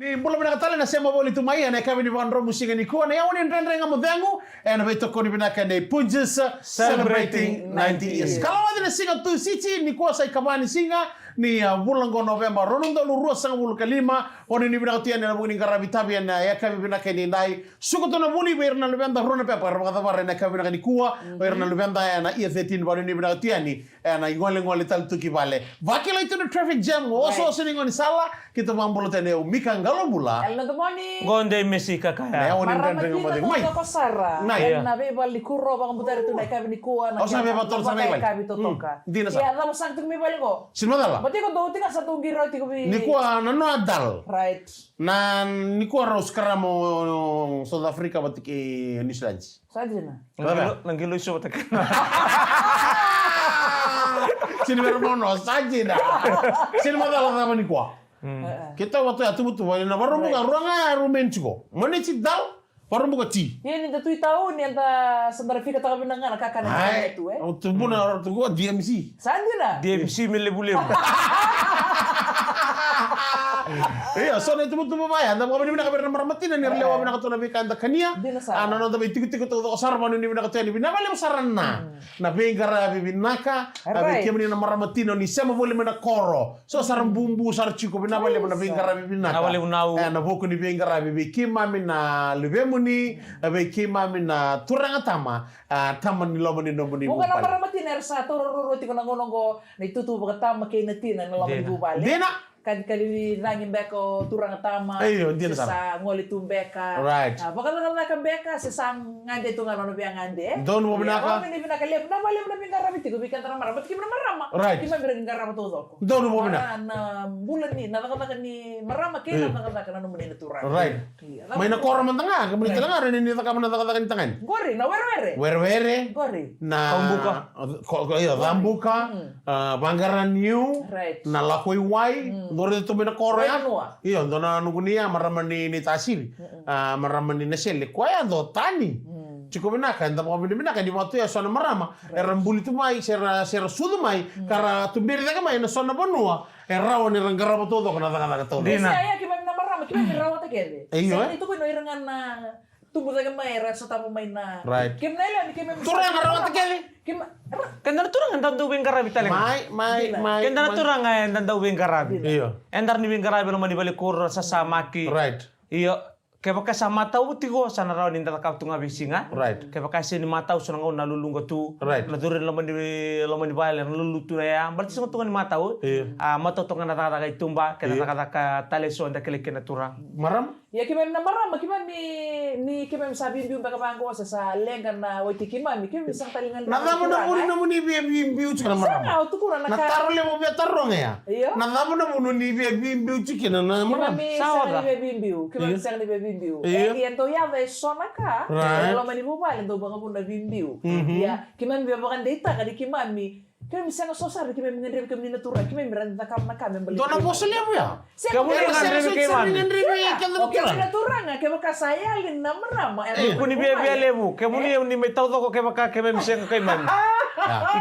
Ni mbula binakatale nasema boli tumai na kami ni wanro musinga ni kuwa na yaoni ndrenga modhangu na veto koni binaka ne Punjas celebrating 90 years. Kalau wadi na singa tu siti ni kuwa sai kamani singa ni bulango November ronondo lurua sanga bulu kalima oni ni binakatia na buni ngarabi tabi na ya kami binaka ni ndai suko to na buni berna November rona pepa rakata bare na kami binaka ni kuwa berna November na E13 bani ni binakatia ni na ngole tal tuki vale. Vakila itu na traffic jam oso siningo ni sala kita mambulo tene umika ngalombula. Hello, good morning. Gonde mesika kaya. Maramatina ko Sara. Na beba likuro bang butar tu naik kami kuah. Oh, sampai betul sampai kami totoka. Dina sa. Ya, namu sang tu mi baliko. Sinma dala. Berarti ko do tinggal satu giro ti ko bi. Ni kuah nano adal. Right. Na ni kuah raus karamo South Africa batiki New Zealand. Saja na. Nangilo iso batak. Sini bermono saja dah. Sinma dala sama ni kuah. Kita waktu itu betul, na baru buka ruangnya romantico. Mana sih dal? Baru buka ti. Ini dah 2 tahun yang ta sebenarnya kita tak mendengar kakak nak itu Tuh pun orang tuh gua DMC. Saja na. DMC melebu-lebu. Iya, soalnya itu betul ya. Anda mau bini nak bernama marmatin ni lewa bina katuna bika anda kania. Ano nanda tiku-tiku tu osar manu ni bina katuna ni bina bale sarana. Na bengara bibinaka, abe kemni na marmatin ni sema boleh bina koro. So saram bumbu sar chico bina bale bina bengara bibinaka. Awale unau. Na boku ni bengara bibi kima mina lebemuni, abe kima mina turanga tama, taman ni lomani nomuni. Bukan na marmatin ersa toro ti ko nangonongo na itutu bagatama kay natin na lomani bubale. Dena Kali nangin beko turang tama sa ngoli tumbeka bakal kan beka sesang ngande tu ngano biang ngande don mo binaka ni binaka lep na bale na bingara biti ko bikan tara marabat ki marama ki ma biran ngara to zoko don mo binaka na bulan ni na nakata ni marama ki na nakata na muni na turang may na koro man tanga kemuni tanga rin ni taka man taka tangan gori na werwere gori na rambuka banggaran new na lakoi wai Dore itu bina koro ya. Iya, dona nugunia maramani ni tasiri. Maramani na sele. Kwa ya do tani. Cukup bina kan tapi bina kan di waktu ya sona marama. Rambuli tu mai sera sudu mai kara tumbiri daga mai na sona bonua. Rawa ni ranggara todo kana daga todo. Dina. Saya kibam na marama kibam rawa ta kede. Saya itu ko no irangan na tubuh daga mai rasa tamu main na. Right. Kim nela ni kibam. Turang rawa ta kede. Kendar turang entar tu bengkarabi taleng. Mai. Kendar turang entar tu bengkarabi. Iya. Entar ni bengkarabi lo mani balik kur sasamaki. Right. Iya. Kaya sama tahu tigo sana raw ninda takap tunga bisinga. Right. Kaya kasi ni matau sunang na lulunga tu. Right. Na durin lo mani balik lulutu na ya. Berarti sunga tunga ni matau. Matau tunga na taka itumba. Kaya taka taleso anda keleke na turang. Maram? Ya kimem na marama kimem ni kimem sabi biu baka bango sa lengan na wati kimem kimem isang talingan Nadamo na muni biu chikana marama. Sana utukura na Natarole mo biya tarong ya. Nadamo na muni biu chikana na marama. Sawa ka. Kimem sang ni bimbiu. Yan to ya ve sona ka. Lo mani bubal ndo baka pun na bimbiu. Ya kimem biya baka data ka di kimami. Kaya misalnya sosar kami mengendari kami natura kami merantau karena kami beli. Dona bosan ya bu ya? Kamu mengendari Oke natura nggak? Kayak bekas saya lin nama nama. Kuni biaya lebu. Kamu ni may tahu toko kayak bekas kami misalnya kayak mana?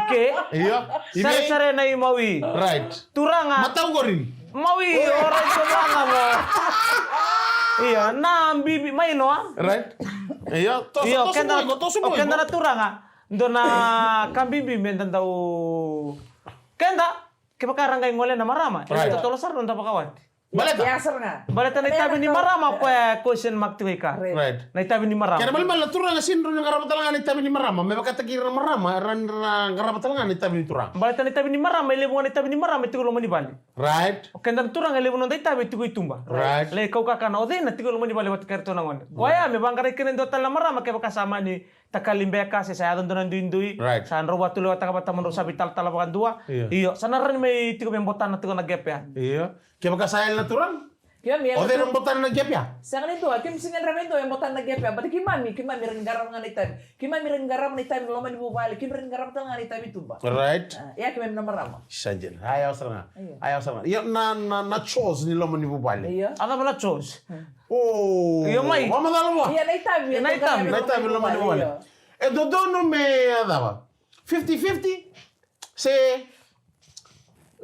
Ike. Iya. Sare na imawi. Right. Turanga. Matau gorin. Mawi orang semua mo. Iya, bibi main loa. Right. Iya. Tosu kena turanga. Dona kambibi mentan tahu kenda kepakarang kay ngole na marama. Ito tolosar don tapakawat. Baleta. Biasa nga. Baleta na itabi ni marama pa question mark tuika. Right. Na itabi ni marama. Kaya mal turang asin ron ngarabat lang ni tabi ni marama. May makatakira marama ran ngarabat lang ni tabi ni turang. Baleta na itabi ni marama ilebo ni tabi ni marama tigulo mani bali. Right. Kenda turang ilebo no itabi tigu itumba. Right. Le kau kakana ode na tigulo mani bali wat karto nangon. Waya me bangkare kenen do tala marama kaya kasama ni takalimbeka sa sayadon donan duindui. Right. San roba tulo takabata man rosa bital talabakan dua. Iyo. Sana rin may tigo bembotan na tigo naggepe. Iya. Kaya makasayal na turang? Ode ng botan na gep ya? Sa kanito, kim singan ramendo yung botan na gep ya. But kimami rin garam nga nitan. Kimami rin garam nitan lo man bubali. Kim rin garam tanga nitan itu ba. Right. Ya kimami na marama. Sanjen. Ayaw sa nga. Iya na chose ni lo man bubali. Iya. Ano ba na chose? Oh. Iyo may. Mama dalo mo. Iya naitabi lo man bubali. Dodono me adaba. 50-50. Se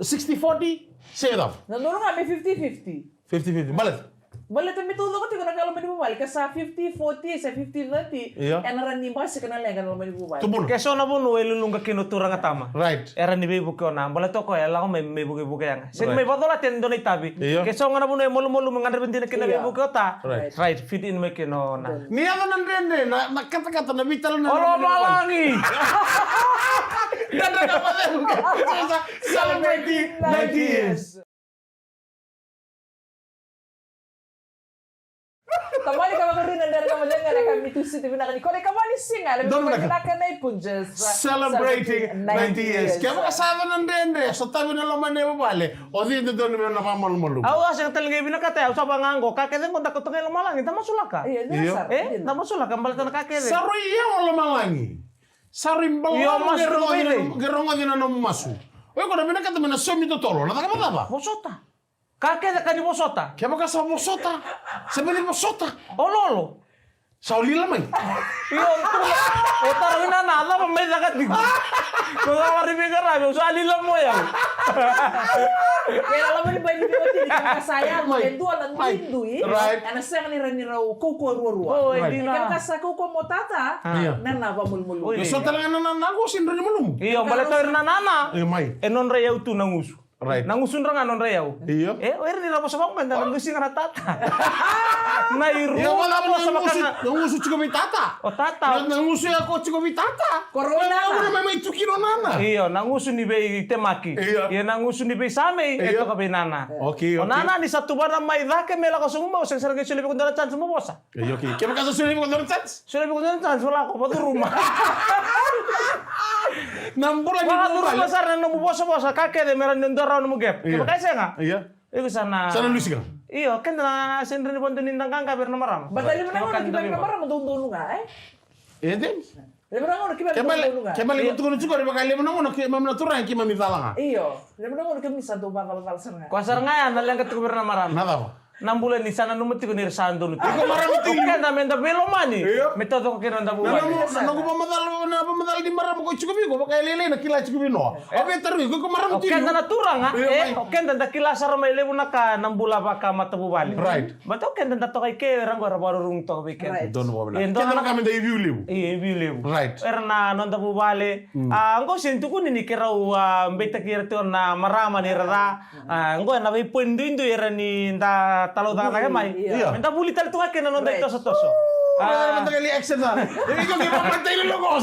60-40. Se adaba. Nandun nga may 50-50. 50-50. Balat. Bale tu mitudo ko tiguna kalau mani bubali kasa 50-40 sa 50-30. Iya. Enaran ni basi kana lengan kalau mani bubali. Tubul. Keso na bunu elulunga kinutura nga tama. Right. Era ni bebu ko na bala to ko ela ko may buke yang. Sin may bodola ten do tabi. Iya. Keso nga na bunu mulu mengandar bentina kina Iya. bebu ko ta. Right. Right, fit in me kino na. Niya ka nandende na kata-kata na vital na. Olo malangi. Ganda ka pa din. Celebrating 90 years. Tamali ka makarin ang dara mo dyan nga kami tu si TV na kani. Kole ka mali singa. Alam mo Doon na ka na ipunjas. Celebrating 90 years. Kaya makasama nandende. Sa tabi na laman niya mabali. O di ito doon naman napamalo-malo. Awas yang talingay binakate sa banganggo kakeden kon takot ngay malangi tama sulaka. Iya, Iya. nasar. Tama sulaka balatan kakeden. Sa riya wala malangi. Sa rimbal Iyo, wala mas rumili. gerongo din na masu. Oy, kung namin nakata na somi to tolo. Natakama ba? Bosota. Kakede kani bosota. Kaya makasama mo sota. Sabi mo sota. Ololo. Sa uli lamay. Iyo, tarang na ala pa may zakat di. Kung kawari may karami, usali lang mo yan. Kaya alam mo ni ba hindi mo tini ka saya mo endo ang lindu Right. Ana sa kanira ni raw koko ruwa. Oh, Right. hindi Kaya na. kasa koko mo tata. Iya. Nana ba mulmulu. Uy. So talaga na nagusin rin mo. Iyo, balito na nana. Eh, may. Non reyaw tu nangusu. Right. Nangusun ra nga non reyaw. Iyo. Oir ni ramo sa bang banda nangusin nga tata. Nairu. Iyo, wala mo sa nanguso. makana. Nanguso chiko may tata. O tata. Nanguso ako chiko may tata. Corona Wala na. mo may tukino nana. Iyo, nangusun ni Bay Temaki. Iyo. Iyo, nangusun ni Bay Same. Iyo. Ito ka Bay Nana. Okay, O nana, ni sa tuba na may dake, may lakas umumaw. Sa sarang sila kung dala chance mo bosa. Okay. Kaya makasasunin mo kung doon chance. Sila kung dala chance, wala ako. Pati rumah. Nambulan Mga yung turun bumalik. besar na numubosa-bosa. Kakede, meron yung daraw na mugep. Iya. Kaya kaya nga? Iya. Iku sana. Sana lusi ka. Iyo, kan na sendiri ni Ponto nindang kangka bir na maram. Badali mo na Kaya ako kan nakibay dami na mo. para madundun nga eh. Eh, din. Alam mo na ako nakibay na madundun nga. Kaya mali ko tukunin siguro. Baka alam mo na ako na mamnatura yung kima mitala nga. Iyo. Alam mo na ako nakibay sa tuba kalsar nga. Kuasar nga yan, nalang katuk bir na maram. Nada ko. 6 bulan ni sana numati ko ni Sando nuti. Ikaw marami tingin. Kan na menda belo mani. Iyo. Metodo ko kinanda buwan. Nanago pamadal di marami ko chikubi ko. Baka ililay na kila chikubi no. Oke, taruh ko marami Oke, tingin. na naturang ha. Iya, Oke, na dakila sar may lebu na ka 6 bulan pa ka matabubali. Right. But oke, na dato kay ke rango ra baro rung to weekend. Right. Doon mo ba na. Iya, Kaya doon na kami da i-view liw. Iya, lebu. Right. Era na nonda bubale. Angko sintu ko ni kirau mbeta kirto na marama ni rara. Angko na may pundindo era ni nda talo da ka mai. Iya. Menta buli tal tu ka na nonda Right. ito sa toso. Ano naman tagali action na. Ikaw kaya papantay na lang ako.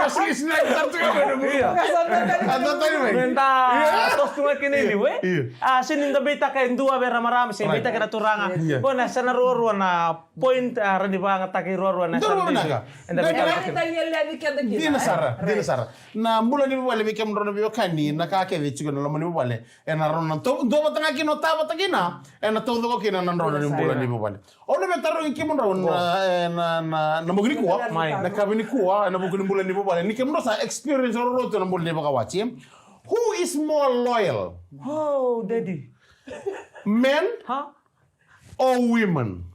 Wesley Snipes. Tarto ka ba na mo? Iya. Ano tayo ba? Menta tos tu ka ni liwe. Iya. Sininda beta ka indua vera marama si beta ka turanga. Iya. Bona sa naruruan na point ra di ba nga taki ruruan na Doon mo na ka. Enda beta. Kaya tayo lihat ikan daging. Di na sara, di na sara. Na mula ni wale mi kam rono biyo kani na kakeve chigo na lamani wale. E na rono to do batanga kino ta batagina. E na todo ko kina na rono ni mula ni wale. Ono be taro ki mon rono na mogni kuwa. Na kabini kuwa na mogni mula ni wale. Ni kam sa experience rono to na mula ni bakawachi. Who is more loyal? Oh, daddy. Men Ha? or women?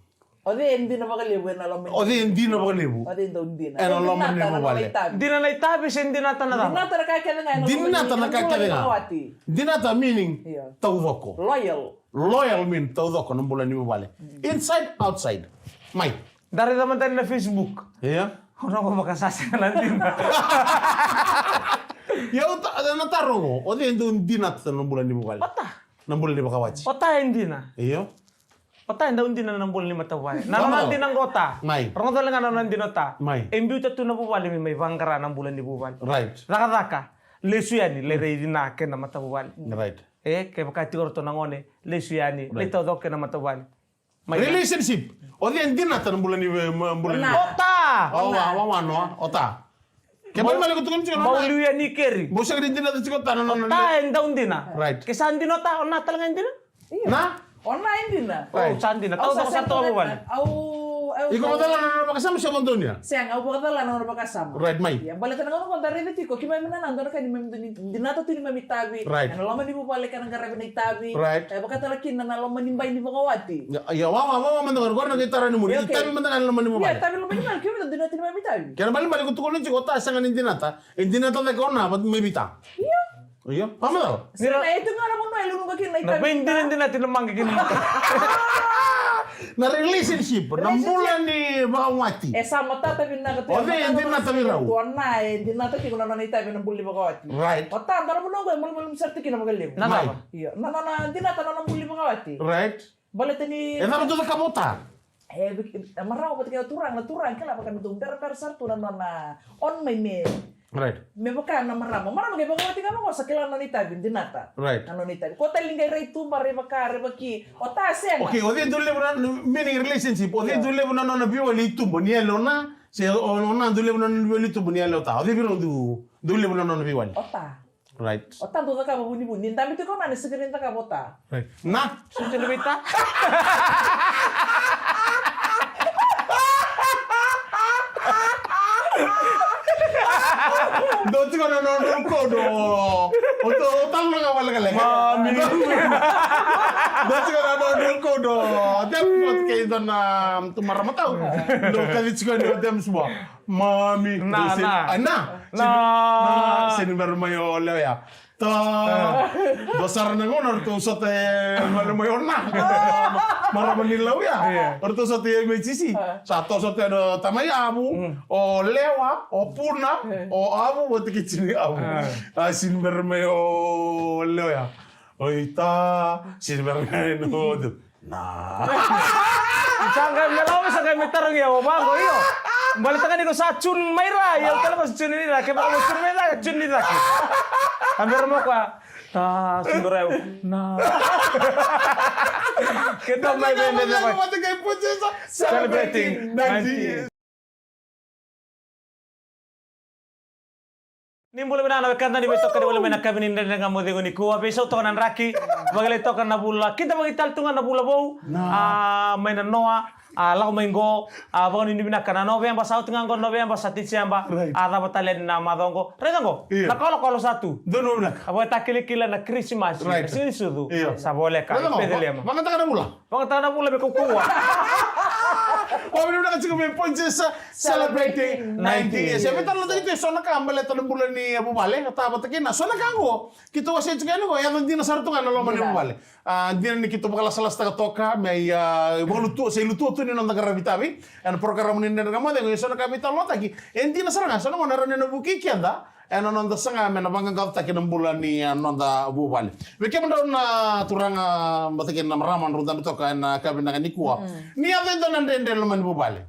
O di hindi na makaliwan na lang. O di hindi na bakalibu. O di hindi na. Ano lang man yung mabali. Di na naitabi sa hindi natin na Di na nakakaya nga. Di na ta nakakaya nga. Di na ta meaning Iya. tawdoko. Loyal. Loyal mean tawdoko ng bulan ni wale. Inside, outside. May. Dari naman tayo na Facebook. Yeah. Ano ko makasasa ka lang din. Yaw nataro mo. O di hindi na ta ng bulan ni wale. Ota. Ng bulan ni bakawachi. Ota hindi na. Iyo. Ota hindi na nambol ni matawali. Naronan din ang gota. May. Rongo talaga naronan din ota. May. Embiuta tu na buwali may bangkara ng bulan ni buwali. Right. Raka-raka. Lesu yani, le rei na ken na matawali. Right. Kaya makati orto nangone, lesu yani, le todo ken na matawali. Relationship. O di hindi na ta ng bulan ni Ota! Wawano. Ota. Kaya ba mali ko tukon siya? Maulu yan ni Kerry. Busa ka din na ta sikot tanan na. Ta, daun din na. Right. Kaya saan din na ta, na talaga hindi na? Na? Online din na. Oh, saan din na. Tawag ako sa to buwali. Ikaw madala na napakasama siya mo doon niya. Siya nga, upo ka tala na napakasama. Right, May. Ya, balita na nga kung dari na tiko, kimay mo na nandun ka, di nato tini mamitabi. Right. Ano laman di mo balik ka ng garabi na itabi. Right. Kaya baka talakin na nalaman ni Bay ni Bakawati. Ya, wawa man doon. Kuwan nagitara ni mo. Okay. Itabi man naman mo Ya, balik. tabi laman ni Mal, kimay di natin mamitabi. Kaya balik ko tukon niyo ko ta sa nganin dinata. Hindi na ta ko na, ba't may bita? Iya. Iya, pamadal. Sira na ito nga naman na ilunong ka kinay tabi. Nabayin din natin ang mga kinita. Na relationship, na bulan ni Bakawati. Sama tata pinna ka. Hindi na tabi raw. Kuana, hindi na tabi kuno na ita pinna bulli Bakawati. Right. Ota, dara mo nunggu, mulum serti kina magalim. Nada. Iya, hindi na tanong bulli Bakawati. Right. Balita ni. Naman doon kabota. Marau pati kaya turang kenapa kan itu per sartu na on my me. Right. Me baka na maramo kay Bakawati ka mo sa kailan nita dinata. Right. Ano nita. Ko talingay ray tu mare baka rebaki. Ota sen. Okay, odi dole na meaning relationship. Odi dole na biwa litu bonielo na. Se ona dole na biwa litu bonielo ta. Odi biro dole na biwa. Ota. Right. Ota tu ka bunyi-bunyi. Tapi tu ko na sekirin ta ka bota. Right. Na. Sunti lebita. Doti ko na ko do. Oto utang na nga wala kalek. Mami. Doti ko na ko do. Dem pot kay don na tumara mataw. Do kalit ko ni dem semua. Mami. Sini baru mayo ole ya. Dosar na ngono to sote malu mayo na. Mara manilaw ya. Orto sote may sisi. Sato sote do tamaya abu. O lewa, o puna, o abu buat kicini abu. Sin bermayo lewa ya. Oita sin bermayo no. Nah. Sangka melawan sangka mitarang ya bago iyo. Balik tangan ko sa chun mayra ya kala mas chun ni ra ke ba chun mayra chun ni ra. Hampir mo ka sunduraw na. Kita may bende na What kay Puchisa celebrating 90 years. Ni boleh menana kanta ni betok kada boleh mena kabin inda nga mo de ni ko beso to kanan raki bagale to kan na bula kita bagi taltungan na bula bau main noa lau minggo bangun ini bina kana November sau tengah go November sati siamba ada batalen na madongo redango na kalau satu Dono nak. abo takili-kila na Christmas sini sudu sa boleh ka pedelema Mga taga na mula. bang tana pula be kukuwa Pablo na kasi kami Puchisa celebrating 90 years. Sabi talo dito so nakambale to bulan ni Abu Bale kata batakin na so nakango. Kito kasi tsugano ko yan din na sartungan na loman ni Abu Bale. Din ni kito bakala-salas taga toka may luto sa luto to ni nang nagarabitabi. Ano program ni nang gamade ko so nakabita lo taki. Hindi na saranga so na ran na bukiki anda. Ano nanda sanga men banggang kata kinang bulan ni nanda Abu Bale. Weke man na turang batakin na maraman rudan to ka na kabinang ni kuwa. Ni avendo nandende loman Abu Bale.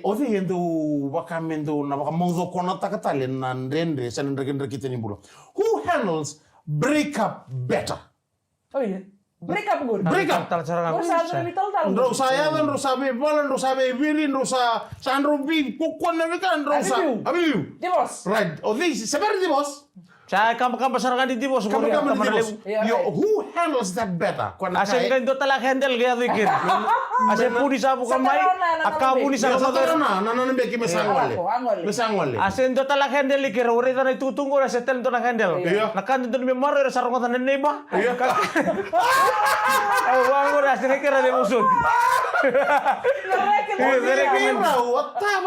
Odi yendo wakamendo na wakamozo kona takatale na ndende sa ndregendre kiteni bulo. Who handles breakup better? Oh iya. Breakup gur. Breakup. Ndro saya dan sabe bolan sabe virin sa sanrubi kukon na kan Abiu. Divorce. Right. Odi saber divorce. saya kam pasarangan di bos ko Yo, who handles that better? Asen kan do talak handle gaya dikir. Asen pudi sabu kamai akabu ni sa Sa na beki mesangwale. Mesangwale. Asen do talak handle dikir ore tan itu tunggu na setel do na handle. Nakan do mi maro sarong tan neba. Wangu asen kira de musud.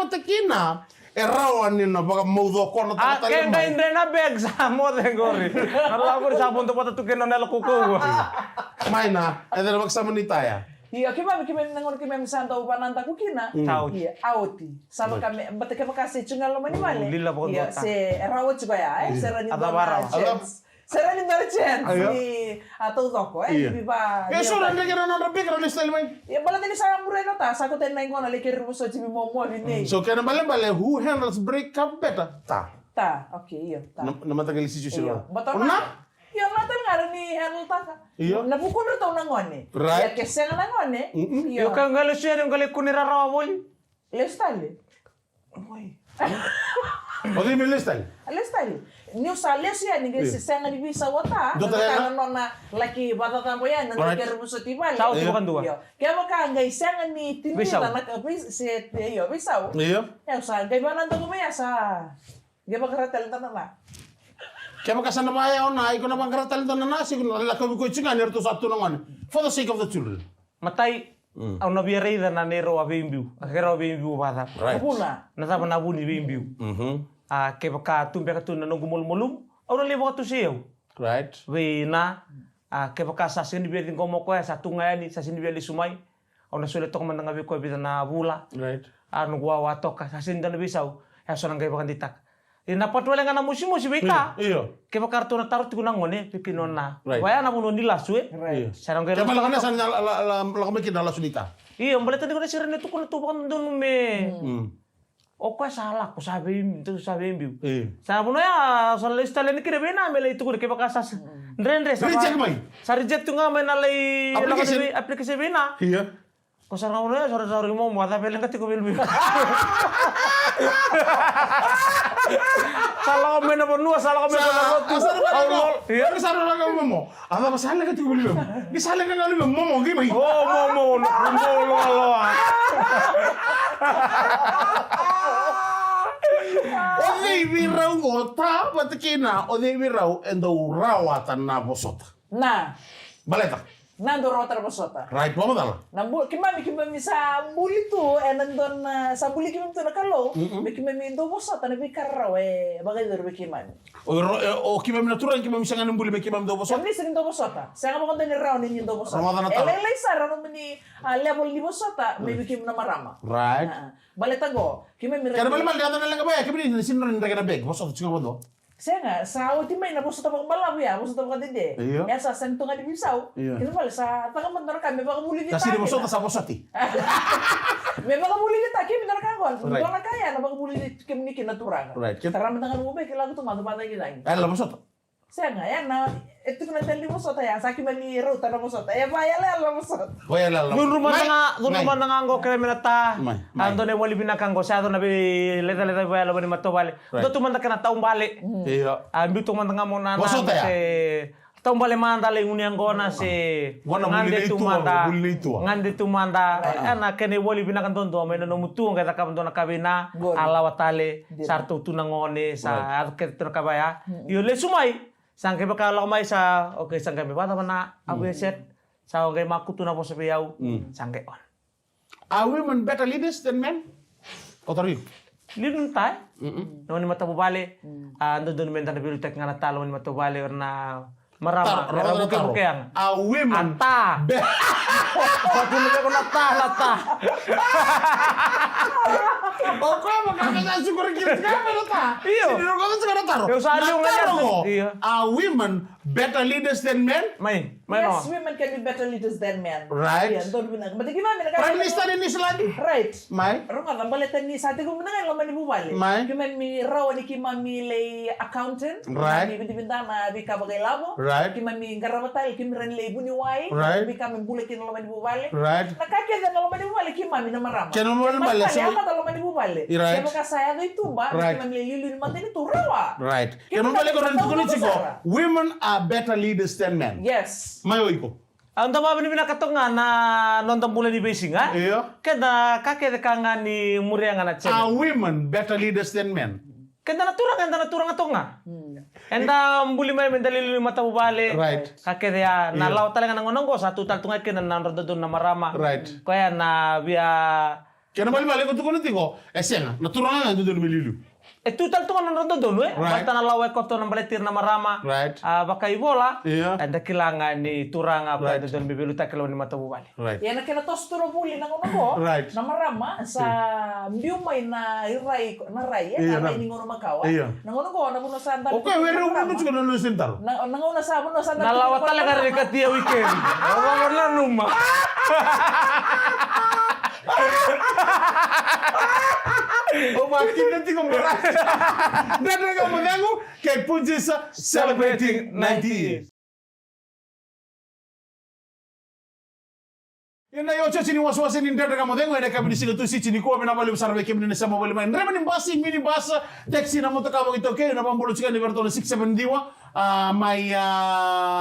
Takina. Erawan ni na baka maudo ko na takatali. Kaya hindi na beg sa mo de gori. Nalago sa punto pa tukin na kuko. May na, ede na magsama ni Taya. Iya, kima nangon kima misanta upananta kukina. Iya, auti. Sama kami bate kama kasi chungal lo mani male. Iya, se rawat juga ya, serani Serani merchant ni atau toko biba. Ya so nande kira na rabi kira style mai. Ya bala tani sa mure no ta sa ko ten nai ngona le kiri ruso chibi momo ni. So kana bale who handles breakup better? Ta. Okay, iya. Ta. Na matagal situation. Betul na. Ya matan ngara ni handle ta. Na bukun ro na ngone. Ya kesen na ngone. Yo kan galo siya ng gali kunira rawa moli. Le style. Oi. Odi mi le style. Le style. Ni usale siya ni gesi senga di bisa wata. Dota nona laki batata boyan na kero muso tibal. Sao bukan dua. Kaya maka ngai senga ni tini na se yo bisau. Iya. Ya usa gai banan to kumaya sa. Gai bakaratel tanana. Kaya makasana maya ona iko na bangkaratal tanana si la ko ko chinga nerto satu nangan. For the sake of the children. Matai au na biere ida na nero abimbiu. Akero abimbiu bata. Puna. Na tapa na buni bimbiu. Ke baka tumbe ka tuna no gumul mulum. Au na lebo tu siyo. Right. We na ke baka sa sini biya din komo ko sa tungay ni sa sini biya li sumay. Ona sulit to man nga ko bita na bula. Right. Anu gua watok ka sa sinda na bisaw. Ya so nang kay bakan ditak. Ina patwala nga na musimo si bita. Iyo. Ke baka kartu na tarot ko nang ngone pipinon na. Right. Waya na muno nila suwe. Iya. Sarang kay Kaya malakana sa la kami kinala sulita. Iya, balita ni ko na sirin ito ko na tubakan doon me. O kwa salah ko sabi itu sabi imbiu. Sabi mo ya sa lista ni kire bena mele itu ko ke baka sa ndrendre sa. Reject mai. Sa reject nga may nalay application bena. Iya. Ko sarang mo ya sorry mo mo ata pelen kati ko bilbi. Salah ko men na bonua salah ko men na botu. Allah. Iya, kesana lang mo. Aba masalah ka tigul mo. Gisalah ka ngalimo mo gimay. Oh mo lo. Ode virau ngota patikina ode virau endo rawatan na bosota. Na, Baleta. nando rotar bosota. Right, mo dala. Nambu kimami sa buli tu nandon sa buli kimami tu nakalo. Kimami do bosota na bikarraw bagay do kimami. O kimam natural kimam sangan mbuli me kimam do bosota. Kami sering do bosota. Saya ngomong ni raw ni do bosota. Ramadan na talo. Elelay sa raw ni level ni bosota may bikim na marama. Right. Baleta go, kimami Kaya bali mal data na lang ba? Kimi ni sinro ni regana beg bosota chiko do. Saya nga, sa awit may na bosota pang balaw ya, bosota pang dide. Iya. Ya sa sento nga di bisaw. Iya. Kaya bali sa taga mandar kami baka muli kita. Kasi di bosota sa bosoti. May baka muli kita kami mandar kan. Right. Doon na kaya na baka muli kami ni kinaturang. Right. Tara mandangan mo ba kailangan to matupatay kita. Ay la bosota. Saya nga yan na ito ko nang dali bosota ya, sa akin mani ruta na bosota. Ya ba ya la bosota. Waya la. Dun rumah nga ngo kaya minata. Mai. Ando ne wali binakanggo sa ado na bi leta ba lo ni mato bale. Do tu manda kana taum bale. Iya. Ambi tu manda nga mo na Bosota ya? se taum bale manda le uniang gona se Wana muli itu. ngande tu manda ana kene wali binakan tondo me no mutu nga ta kabando na kabina Gol. ala watale sartu tu nangone sa ke tu kabaya. Yo le sumai sangke bakal mai sa okay sangke be bata mana abu set sa okay makutu na po sa piyaw sangke on. Are women better leaders than men? Otori. Lilun tay. No ni mata bubale. Ando don men tan bilutek nga natalo ni mata bubale na marama. Kaya Are women ata. Pati mo ko nata. O como kakak siguro kita nata. Iyo. Sino ko sa nataro. Yung sa aliw nga yan. Iyo. Are women better leaders than men? May Yes, no. women can be better leaders than men. Right. Yan, doon binag. Mati gimana na Prime Minister ni Island. Right. Mai. Runga ang balitan ni sa ating kumunangan laman ni bubali. May. Kimami raw ni kimami lay accountant. Right. Kimami binta na bika bagay labo. Right. Kimami garabatal kimiran lay buniway. Right. Bika mi buletin laman ni bubali. Right. Nakakita na laman ni bubali kimami na marama. Kaya naman bali, so- Kaya laman ni bubali. Right. Kaya baka saya do itumba. Right. Kimami lay lilu mati ni turawa. Right. Kaya Kaya balik ko rin tayo ko chiko. Sara. Women are better leaders than men. Yes. Mayo iko. Ang tama ni binakatonga na nonton mula ni Beijing ha? Iyo. Kada kakede kanga ni muria nga na chen. Are women better leaders than men? Kenda naturang atonga. Enda mbuli may mendalili mata bubale. Right. Kakede ya na law talaga nang ononggo satu tal tungay kena nan rododon na marama. Right. Kaya na via Kaya naman balik ko tukunin ko. Senga. Naturang nga doon mililu. tutal tungan nan rododon we. Right. Basta na law ko na baletir na marama. Right. Baka ibola. Iya. Enda kilanga ni turang apa Right. dodon bibiluta kalaw ni mata bubale. Right. Yan na kinatos turo puli ng uno ko. Right. Na marama sa mbiyumay na iray na ray. Iya, Na na- ray ni ngono makawa. Iya. Nang uno ko na puno sa andan. Okay, where are women to go sentar? Nang una sa puno sa andan. Nalawa talaga rin katia weekend. Wala na numa. O bakit nanti ko beras? Dada ka magango kay Punjis celebrating 90 years. Yun na yung sini was-wasin ni Dada ka magango na kami sila tu si chini ko na bali usar beke ni sama bali main. Remen basi mini basa taxi na mo to ka ito kay na pambulo sika ni Bertone 67 diwa. May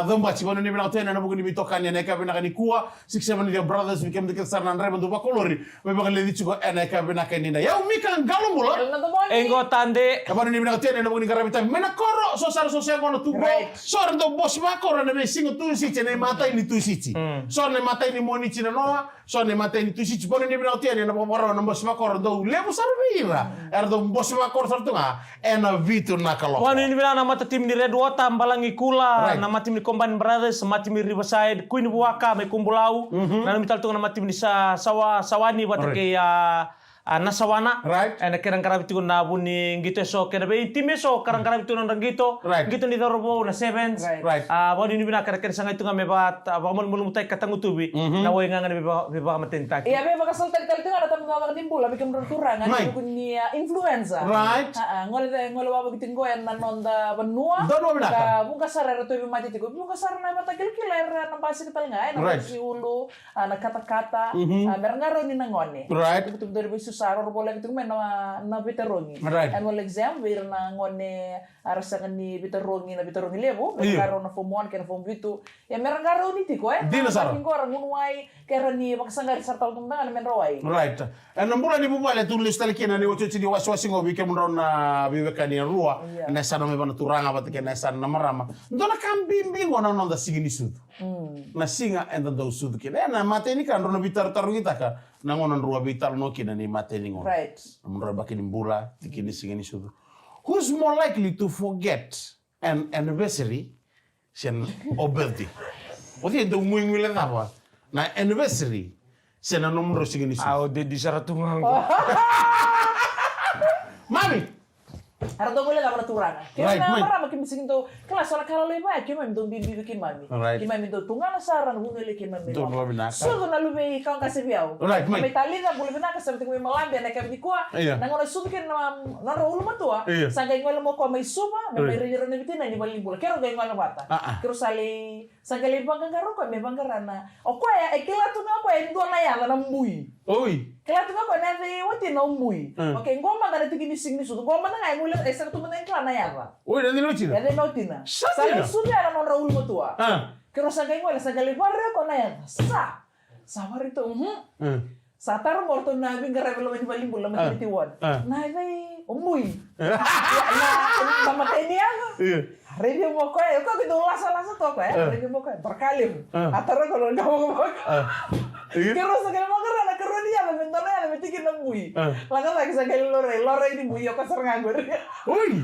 domba chibano ni bina tena na bugo ni bitokan ya neka bina kani kuwa 67 dia brothers became the kasar nan remen do ba kolori. May baka ledi chugo neka bina kanina. Ya umika ngalo mulo. Na to mo. Enggo tande. Kapan ni bina tena na bugo ni karabita. Mena koro sosar sosial kono tubo. Right. Sor do bos ba koro na be singo tu si chene mata ini tu si chi. Sor ne mata ini moni china noa. Sor ne mata ini tu si chi. Bono ni bina tena na pamoro na bos ba koro do levo sarvira. Er do bos ba koro sartunga. Ena vitu nakalo. Wanu ini bilang nama tim di Red Water Balangi Kula, Right. nama tim ni Combine Brothers, sama tim ni Riverside, Queen Buaka, may Kumbulau, na mital tunga nama tim ni sa Sawani batake nasawana, Right. na karang-karang itu na buni gitu so kena be tim so karang-karang itu nang gitu, Right. gitu ni dorobo na sevens, Right. bawa ini bina kara sanga itu ngame bat, bawa mulu mutai katangu tubi, na woy nga beba matentaki. Iya, memang kasal tel-tel itu ada tamu ngawak timbul, tapi kemudian kurang, Right. ada punya influenza. Right. Ngole wabak tinggo yang nanonda benua. Dono binaka. Bunga sara itu ibu mati tigo. Bunga sara na mata kil-kiler nampasi kita ngai, Right. si ulu, anak kata-kata, merengaro ni nangone. Right. Betul-betul dari susah, boleh itu men na biterongi. Right. And well exam, wir na ngone arasangan ni biterongi lebu, Iya. merengaro na form 1 kena form 2. Ya merengaro ni tiko Dino sara. Tinggo orang unwai kera ni makasanggar sarta tundangan men rawai. Right. Na mbula ni bubale tulis tali kina ni wachuchi di wasiwasi ngobi ke mrona biweka ni rua Yeah. na sana me bana turanga batike na sana na marama. Ndona kambimbi ngona nonda sigini sudu. Na singa enda do sudu kina na mateni kan rona bitar taru kita ka na ngona rua bitar no kina ni mateni ngona. Right. Mrona bakini mbula tikini sigini sudu. Who's more likely to forget an anniversary than a birthday? Oti ndo mwingwile apa? Na anniversary sena nomro sigini sudu. Au de di saratungang. Mami. Harto boleh gak pernah turang. Right, Kaya mate. na marama kim sing to kelas ora kala le ba kim do bibi kim mami. Right. Kim mami do tunga na saran hunele kim mami. Do lo binaka. So na lube kang kasebiao. Right, mate. May talina boleh binaka sa tingwe malambi na kam dikwa. Iya. Na ngora subi ken na ro ulma to. Iya. Sa gay ngol mo ko may suba, may rejero na bitin ni bali bula. Kero gay ngol bata. Kero sali sa gay bangga garo ko may bangarana. O ko ya ekila to na ko endo na ya na mbui. Oi. Kaya tunga ko na di wati na umui. Okay, ngoma na ito ginising ni sudo. Ngoma na nga ngula esa to manen kla na yaba. Oi, na dilo china. Ya de notina. Sabi na. Sa sudo ala non Raul motua. Kero sa kay ngula sa gali barre ko na yaba. Sa barito. Sa taro morto na bing garebe lo ni balimbo la matiti won. Na ay umui. Ya na mamatay niya. Ready mo ko eh. Ko lasa to ko eh. Ready mo ko. Berkalim. Ataro ko lo ngamo ko. Kero sa kay magara na kero niya mentona ya metikin na bui. Laga lagi sa kay lore ini bui ko sa nganggur. Oi.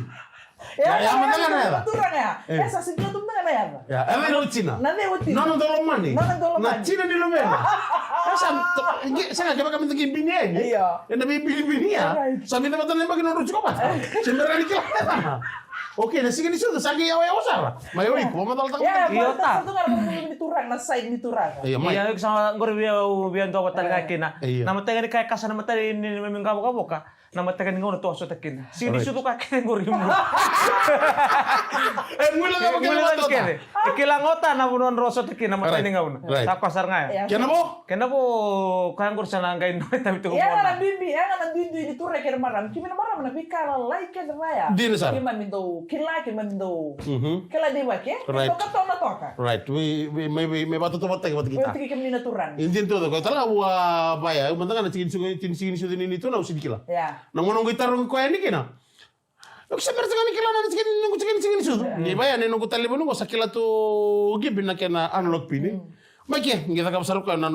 Ya matanga na yaba. Turang ya. Esa sigla tum na yaba. Ya, eme lo china. Na de wati. No dolo mani. No dolo Na mani. china ni lo mena. Sasa kaya kami tagi bini Iya. Ya nabi bini ya. Right. Sabi na matan lembagi no ruchko pa. Sembera ni kila. Oke, na sige ni sudo sagi yawa yawa sara. Mayoi ko matal tang. Ya, Iya, basta ta. itu kan ni turang na side ni turang. Iya, mai. Iya, sama ngor biya do batal kina. Iya. Nama tega ni kay kasana mata ni memang kabo ka. Nama tega ni ngono to so takin. Sini sudu ka kene ngor mo. Mula na Mula magkala lagi kene. Ikilangota na bunon roso takin nama Right. tani ngauna. Right. Tak pasar nga. Kena mo? Kena po kaya ngor sana ngain no tapi tu Ya mo na bimbi, ya na bimbi di turang kaya maram. Kimi na maram na bikala like ka raya. Di na sar. Kimi mindo, kila Kila di wa ke? Right. Toka na toka. Right, may bato to batay wat kita. Pwede kimi na turang. Intin to ko tala wa baya, mantanga na sigin sudo ni to na usidikila. Ya. Nang monong gitar ko ni kina. Ako sa persa kami kila na sigin sudo. Ni baya ni nung tali bono ko sakila to gibin na kena analog pin. Makia ngita ka saruka na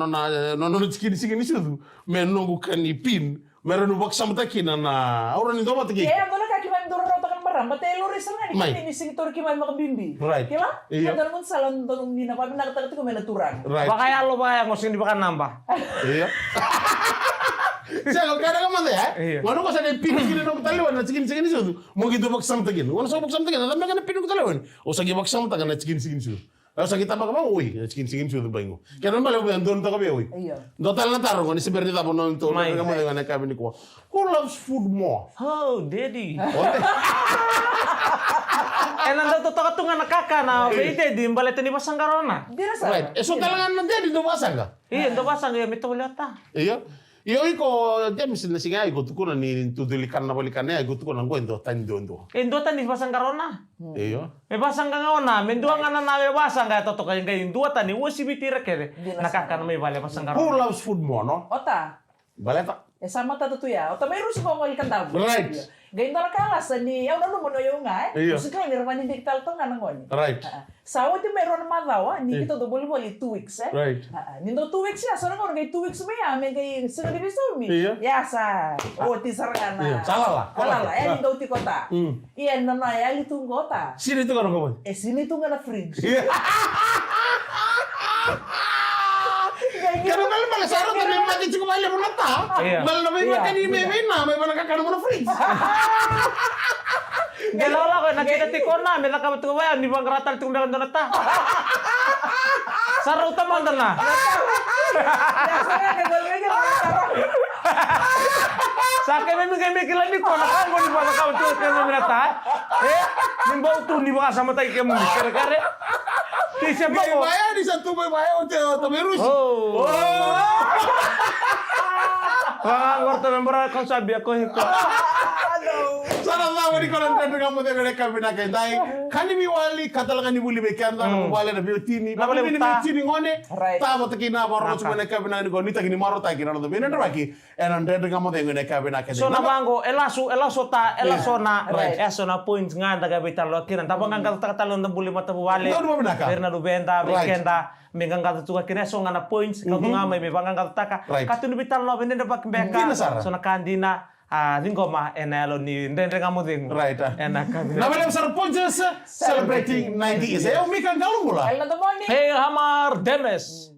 sigin sudo. Men nung kan ni pin. Meron ubak samta kina na orang ni do batigi. Ya, doon ka kimi ndoro na tokan maram. Batay lori sa nga May. ni sing tor kimi makabimbi. Right. Kila? Iya. Kada mun salon doon ni na pa nakatagat ko may naturang. Right. Baka ya lo ba ngos hindi baka nambah. Iya. Saya kadang kan ya. Iya. Wano ko sa kay pin kini no taliwan na sigin sudo. Mo gitu bak samta kini. Wano sa bak samta kini, tapi kan pin ko taliwan. O sa gibak samta kan na sigin sudo. Lalu sa kita baka uy, sigin sudo baingo. Kaya naman lang doon ta kabi uy. Iya. Total na taro ni si Bernita po noon to. May. Kamu dengan kami ni ko. Who loves food more? Oh, daddy. Ote. Nanda to katungan nakaka na bete di balete ni pasanggarona. Di na sa. Right. So talagang nandiyan dito basa ka. Iya, ndo pasang ya mito wala. Iya. Iyo iko dia misin na singa iko tukuna ni tudulikan na balikan ya iko tukuna ngo ndo tan dondo. Ndo tan ni pasanggarona. Iyo. Me pasang ka ngaona, mendua nga na nawe pasang ka toto kay ngay ndo tan ni wasi bitira kere. Nakaka na may bale Who pasanggarona. loves food more, no? Ota. Baleta. Sama tatu tu ya. Ota may rusi ko ngal kan dabu. Right. Ganito na kalas ni yaw na mo no yung nga Iya. Musikal ni Ramani digital to nga nangon. Right. Sawa ti meron madawa ni kita do boli 2 weeks Right. Nindo 2 weeks ya so nangon kay 2 weeks ba ya men kay sino di biso mi. Iya. Ya sa. O ti sarangana. Iya. Salah lah. Ya nindo ti kota. Iya nana ya litunggo ta. Sino itu kan kamu? Sini tu nga na fridge. Karena kalau malah sarap tapi mati cukup aja menata. Iya. Malah lebih makan di bebena, may mana kakak mau fridge. Galaw ko nakita ti ko na, may nakabat ko ba ni bang ratal tung dagan donata. Saro ta man na. Ya saya ke golnya Sa kay may kilan ni ko nakang ko ni bang nakabat ko kay minata. Nimbaw tu ni baka sama tay kay mo kare-kare. Ti siya pa ko. Bayar di satu bayar untuk terus. Oh. Wah, ngorto member ko sabi ako hito. Sarap lah di kolam dan kamu tengok mereka bina kentai. Kani biwali katalangan ni buli bekan dan wale na biotini. Na bale Bini uta. biotini ngone. Right. Ta bata kina baro cuma mereka bina ni goni takini maro ta kina do bina ndaki. Enan dan kamu tengok mereka bina kentai. So nabango elaso ta elasona Right. esona points nga daga bital lo kiran tabang nga talon na buli mata buwale. Ikaw naman binaka? Perna dubenda Right. weekenda mengang kata tuga kina so nga na points kau nga may bangang kata taka Right. katun bital lo benda bak beka Kina, Sarah? so nakandina lingoma enalo ni ndende nga muding Right. enak Nama dia besar Punches celebrating 90 years. Mika galau mula. Kailan to morning? Hey Hamar Demes